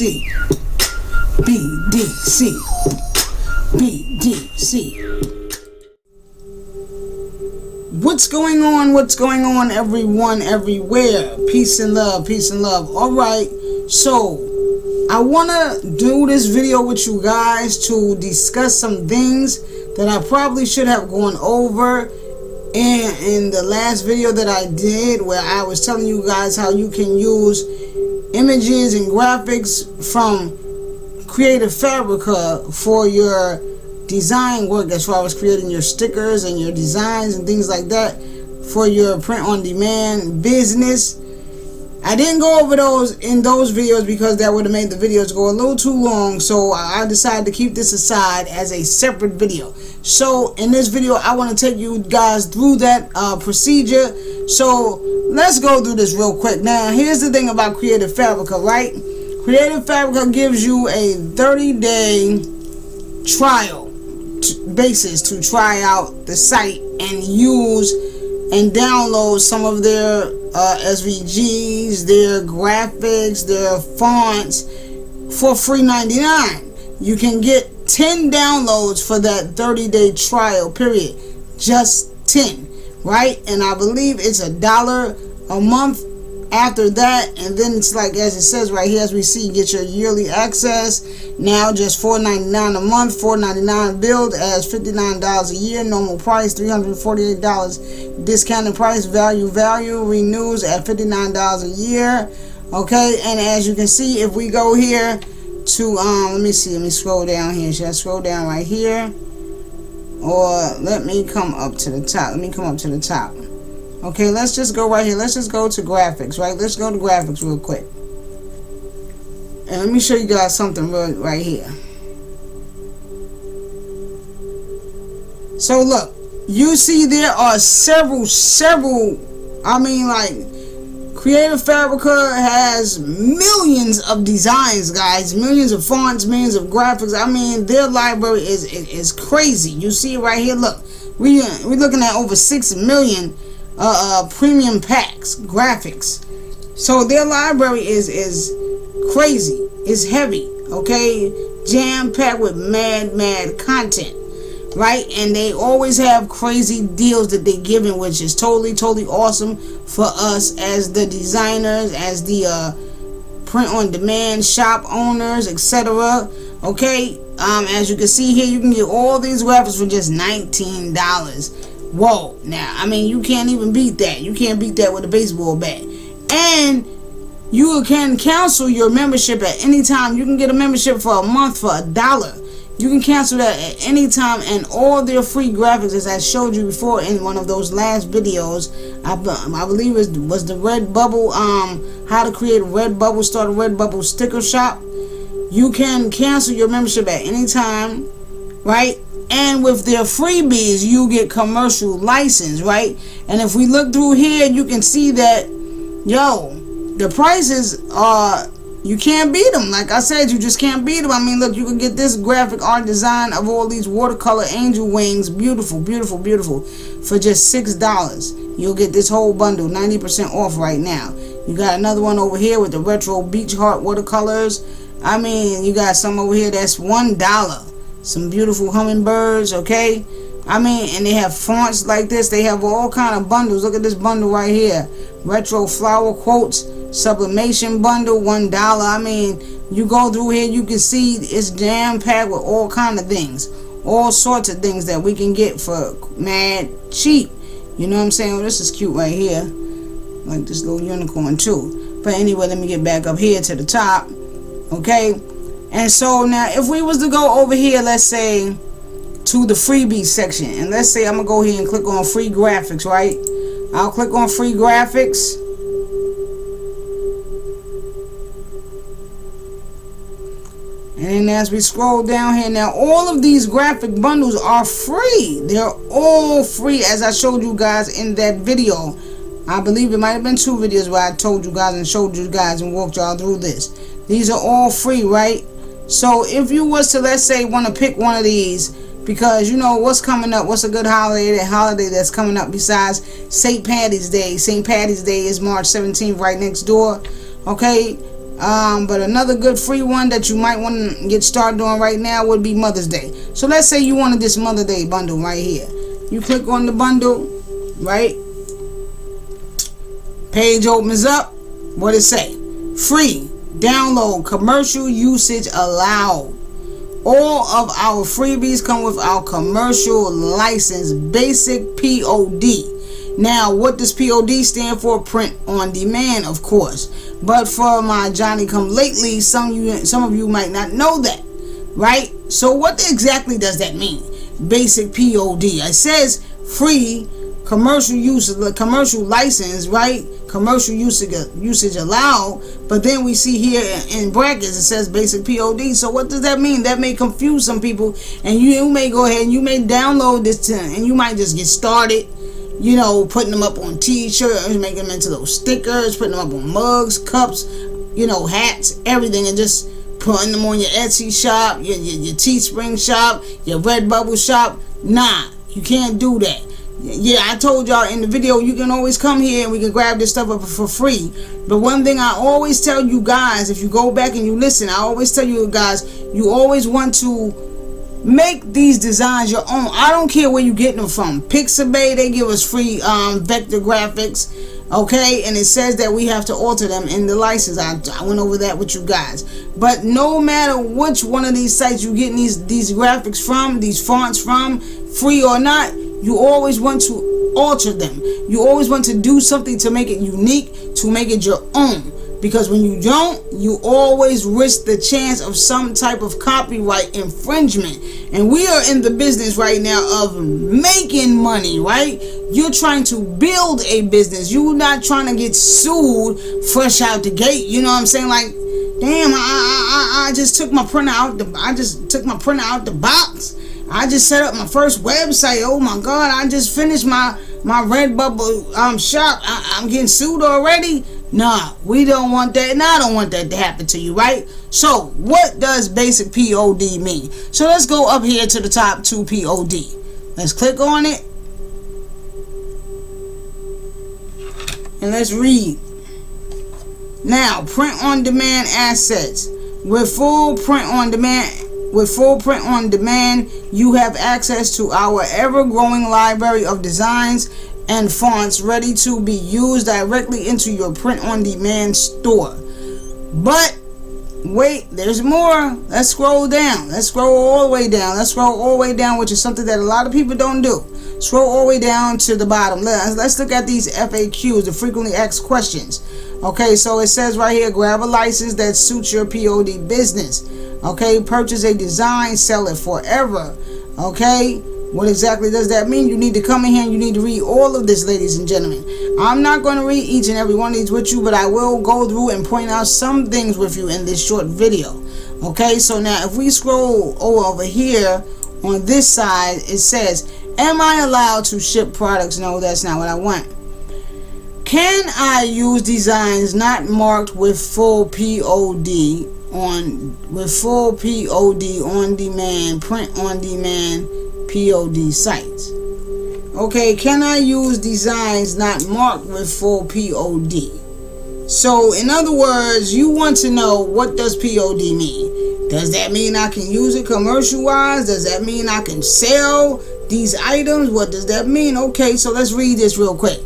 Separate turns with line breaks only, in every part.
BDC, BDC, BDC. What's going on? What's going on, everyone, everywhere? Peace and love, peace and love. Alright, so I want to do this video with you guys to discuss some things that I probably should have gone over in the last video that I did, where I was telling you guys how you can use images and graphics from Creative Fabrica for your design work, as far as creating your stickers and your designs and things like that for your print on demand business. I didn't go over those in those videos because that would have made the videos go a little too long, so I decided to keep this aside as a separate video. So in this video I want to take you guys through that procedure. So let's go through this real quick. Now here's the thing about Creative Fabrica, right? Creative Fabrica gives you a 30-day trial basis to try out the site and use and download some of their SVGs, their graphics, their fonts for free 99. You can get 10 downloads for that 30-day trial period. Just 10, right? And I believe it's $1 a month after that, and then it's like, as it says right here, as we see, get your yearly access. Now just $4.99 a month, $4.99 billed as $59 a year, normal price $348, discounted price, value renews at $59 a year. Okay, and as you can see, if we go here to let me scroll down here. Should I scroll down right here, or let me come up to the top? Okay, let's just go right here. Let's just go to graphics, right? Let's go to graphics real quick. And let me show you guys something right here. So look, you see there are several, I mean, like, Creative Fabrica has millions of designs, guys. Millions of fonts, millions of graphics. I mean, their library is crazy. You see it right here. Look, we're looking at over 6 million premium packs, graphics. So their library is crazy. It's heavy, okay? Jam-packed with mad content, right? And they always have crazy deals that they're giving, which is totally awesome for us as the designers, as the print-on-demand shop owners, etc. Okay? As you can see here, you can get all these graphics for just $19. Whoa, now, I mean, you can't even beat that. You can't beat that with a baseball bat. And you can cancel your membership at any time. You can get a membership for a month for $1. You can cancel that at any time, and all their free graphics, as I showed you before in one of those last videos, I believe it was the Redbubble, how to create a Redbubble, start a Redbubble sticker shop. You can cancel your membership at any time, right? And with their freebies, you get commercial license, right? And if we look through here, you can see that, yo, the prices are, you can't beat them. Like I said, you just can't beat them. I mean, look, you can get this graphic art design of all these watercolor angel wings, beautiful, for just $6. You'll get this whole bundle, 90% off right now. You got another one over here with the retro beach heart watercolors. I mean, you got some over here that's $1. Some beautiful hummingbirds, okay? I mean, and they have fonts like this. They have all kind of bundles. Look at this bundle right here. Retro flower quotes, sublimation bundle, $1. I mean, you go through here, you can see it's jam-packed with all kind of things. All sorts of things that we can get for mad cheap. You know what I'm saying? Well, this is cute right here. Like this little unicorn too. But anyway, let me get back up here to the top. Okay? And so now if we was to go over here, let's say to the freebie section, and let's say I'm gonna go here and click on free graphics, right? I'll click on free graphics, and then as we scroll down here, now all of these graphic bundles are free. They're all free, as I showed you guys in that video. I believe it might have been 2 videos where I told you guys and showed you guys and walked y'all through this. These are all free, right? So if you was to, let's say, want to pick one of these, because you know what's coming up, what's a good holiday, that holiday that's coming up besides St. Patty's Day. St. Patty's Day is March 17th, right next door. Okay, But another good free one that you might want to get started on right now would be Mother's Day. So let's say you wanted this Mother's Day bundle right here. You click on the bundle, right? Page opens up. What it say? Free. Download. Commercial usage allowed. All of our freebies come with our commercial license, basic POD. Now, what does POD stand for? Print on demand, of course. But for my Johnny come lately, some of you might not know that, right? So what exactly does that mean? Basic POD. It says free commercial use, commercial license, right? Commercial usage allowed, but then we see here in brackets it says basic POD. So what does that mean? That may confuse some people, and you may go ahead and you may download this and you might just get started, you know, putting them up on t-shirts, making them into those stickers, putting them up on mugs, cups, you know, hats, everything, and just putting them on your Etsy shop, your Teespring shop, your Redbubble shop. Nah, you can't do that. Yeah, I told y'all in the video, you can always come here and we can grab this stuff up for free. But one thing I always tell you guys, if you go back and you listen, I always tell you guys, you always want to make these designs your own. I don't care where you get them from. Pixabay, they give us free vector graphics, okay? And it says that we have to alter them in the license. I went over that with you guys. But no matter which one of these sites you get these graphics from, these fonts from, free or not, you always want to alter them. You always want to do something to make it unique, to make it your own. Because when you don't, you always risk the chance of some type of copyright infringement. And we are in the business right now of making money, right? You're trying to build a business. You're not trying to get sued fresh out the gate. You know what I'm saying? Like, damn, I just took my printer out the box. I just set up my first website. Oh my God, I just finished my Redbubble shop. I'm getting sued already? Nah, we don't want that, and I don't want that to happen to you, right? So, what does basic POD mean? So, let's go up here to the top to POD. Let's click on it. And let's read. Now, print on demand assets. With full print on demand, you have access to our ever-growing library of designs and fonts ready to be used directly into your print-on-demand store. But wait, there's more. Let's scroll down. Let's scroll all the way down. Let's scroll all the way down, which is something that a lot of people don't do. Scroll all the way down to the bottom. Let's look at these FAQs, the frequently asked questions. Okay, so it says right here, grab a license that suits your POD business. Okay, purchase a design, sell it forever. Okay, what exactly does that mean? You need to come in here and you need to read all of this, ladies and gentlemen. I'm not going to read each and every one of these with you, but I will go through and point out some things with you in this short video. Okay, so now if we scroll over here on this side, it says, am I allowed to ship products? No, that's not what I want. Can I use designs not marked with full POD on demand, print on demand POD sites? Okay, can I use designs not marked with full POD? So in other words, you want to know, what does POD mean? Does that mean I can use it commercial wise? Does that mean I can sell these items? What does that mean? Okay, so let's read this real quick.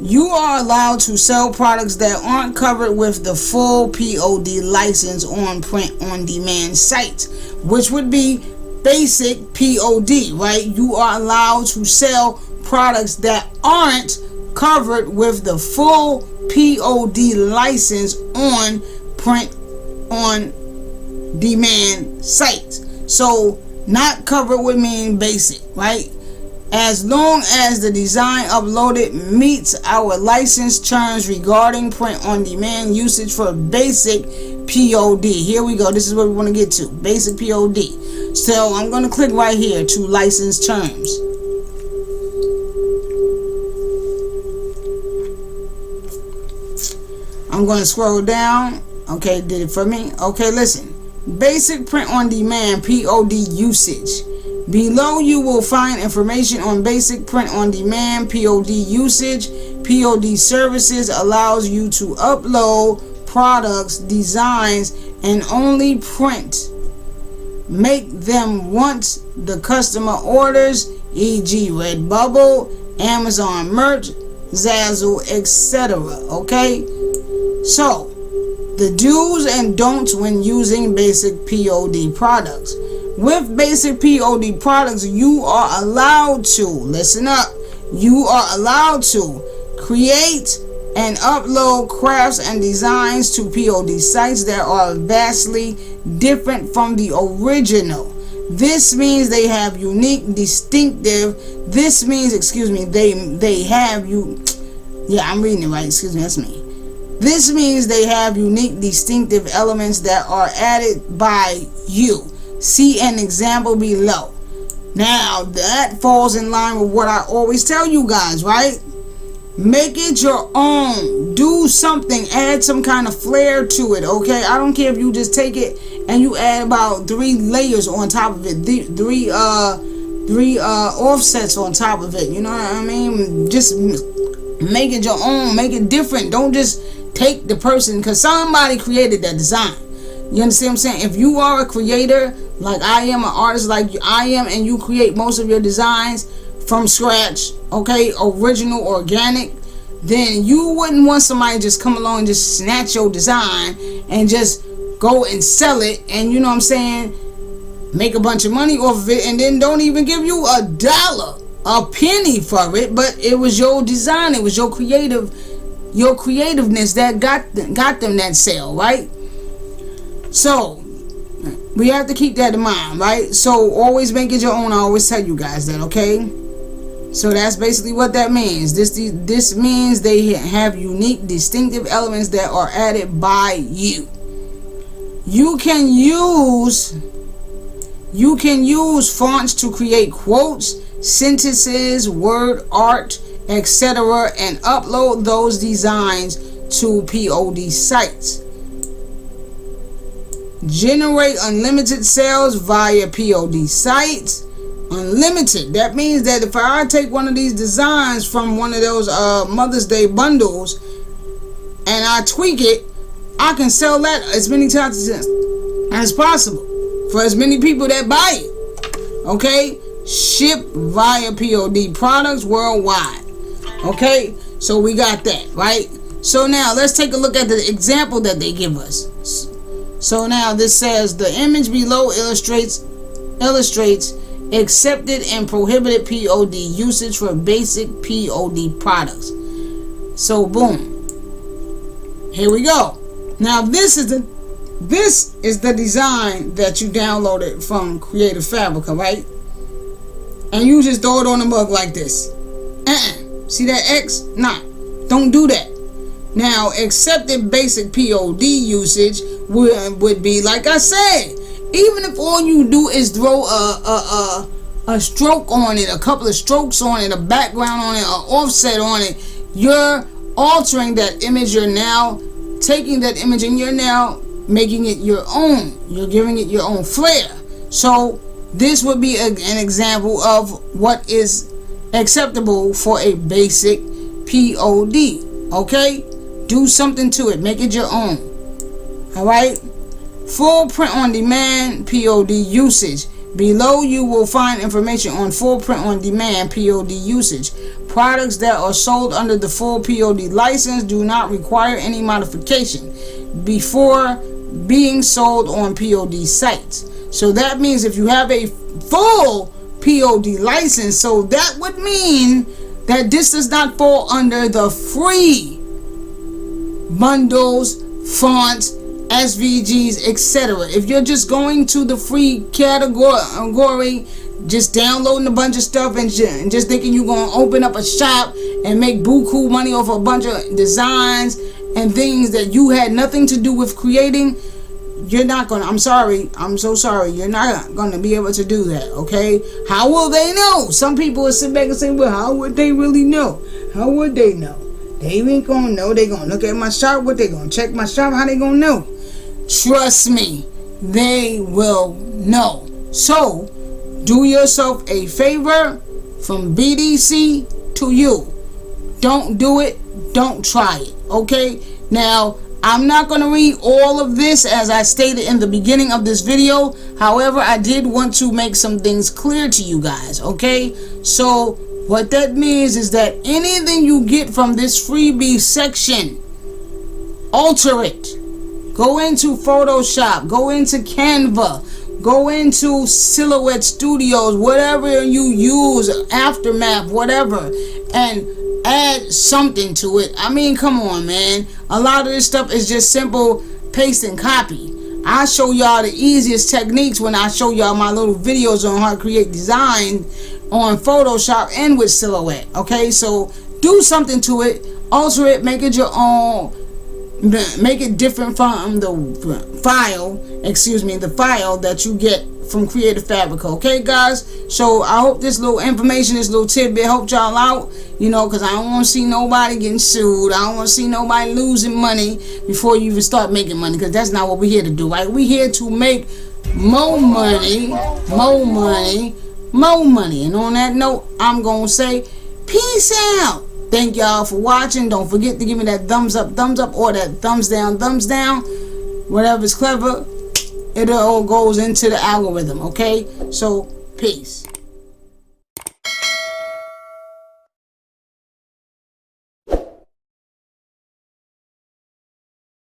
You are allowed to sell products that aren't covered with the full POD license on print-on-demand sites, which would be basic POD, right? You are allowed to sell products that aren't covered with the full POD license on print-on-demand sites. So, not covered would mean basic, right? As long as the design uploaded meets our license terms regarding print-on-demand usage for basic POD. Here we go. This is what we want to get to. Basic POD. So I'm going to click right here to license terms. I'm going to scroll down. Okay, did it for me. Okay, listen. Basic print-on-demand POD usage. Below you will find information on basic print-on-demand POD usage. POD services allows you to upload products, designs, and only print. Make them once the customer orders, e.g. Redbubble, Amazon merch, Zazzle, etc. Okay? So, the do's and don'ts when using basic POD products. With basic POD products, you are allowed to, listen up, you are allowed to create and upload crafts and designs to POD sites that are vastly different from the original. This means they have unique, distinctive, this means, they have you, yeah, I'm reading it right, excuse me, that's me. This means they have unique, distinctive elements that are added by you. See an example below. Now, that falls in line with what I always tell you guys, right? Make it your own. Do something. Add some kind of flair to it, okay? I don't care if you just take it and you add about 3 layers on top of it. Three offsets on top of it. You know what I mean? Just make it your own. Make it different. Don't just take the person, because somebody created that design. You understand what I'm saying? If you are a creator, like I am, an artist like I am, and you create most of your designs from scratch, okay, original, organic, then you wouldn't want somebody to just come along and just snatch your design and just go and sell it, and you know what I'm saying, make a bunch of money off of it, and then don't even give you a dollar, a penny for it. But it was your design, it was your creativeness that got them that sale, right? So we have to keep that in mind, right? So always make it your own. I always tell you guys that, okay? So that's basically what that means. This means they have unique, distinctive elements that are added by you. You can use fonts to create quotes, sentences, word art, etc., and upload those designs to POD sites. Generate unlimited sales via POD sites. Unlimited. That means that if I take one of these designs from one of those Mother's Day bundles and I tweak it, I can sell that as many times as possible for as many people that buy it. Okay? Ship via POD products worldwide. Okay? So we got that, right? So now let's take a look at the example that they give us. So now this says the image below illustrates accepted and prohibited POD usage for basic POD products. So boom. Here we go. Now this is the design that you downloaded from Creative Fabrica, right? And you just throw it on the mug like this. See that X? Nah. Don't do that. Now, accepted basic POD usage would be, like I said, even if all you do is throw a stroke on it, a couple of strokes on it, a background on it, an offset on it, you're altering that image. You're now taking that image and you're now making it your own. You're giving it your own flair. So this would be an example of what is acceptable for a basic POD. Okay? Do something to it. Make it your own. Alright? Full print on demand POD usage. Below you will find information on full print on demand POD usage. Products that are sold under the full POD license do not require any modification before being sold on POD sites. So that means if you have a full POD license, so that would mean that this does not fall under the free bundles, fonts, SVGs, etc. If you're just going to the free category, just downloading a bunch of stuff and just thinking you're going to open up a shop and make buku money off a bunch of designs and things that you had nothing to do with creating, you're not going to, I'm sorry, I'm so sorry, you're not going to be able to do that, okay? How will they know? Some people will sit back and say, well, how would they really know? How would they know? They ain't going to know. They going to look at my shop. What they going to check my shop? How they going to know? Trust me, they will know. So, do yourself a favor from BDC to you. Don't do it. Don't try it. Okay? Now, I'm not going to read all of this as I stated in the beginning of this video. However, I did want to make some things clear to you guys, okay? So what that means is that anything you get from this freebie section, alter it. Go into Photoshop, go into Canva, go into Silhouette Studios, whatever you use, Aftermath, whatever, and add something to it. I mean, come on, man. A lot of this stuff is just simple paste and copy. I show y'all the easiest techniques when I show y'all my little videos on how to create design on Photoshop and with Silhouette. Okay, so do something to it, alter it, make it your own. Make it different from the file, the file that you get from Creative Fabrica. Okay, guys? So I hope this little information, this little tidbit helped y'all out, you know, because I don't want to see nobody getting sued. I don't want to see nobody losing money before you even start making money, because that's not what we're here to do, right? We're here to make more money, more money, more money. And on that note, I'm going to say peace out. Thank y'all for watching. Don't forget to give me that thumbs up, or that thumbs down. Whatever's clever, it all goes into the algorithm, okay? So, peace.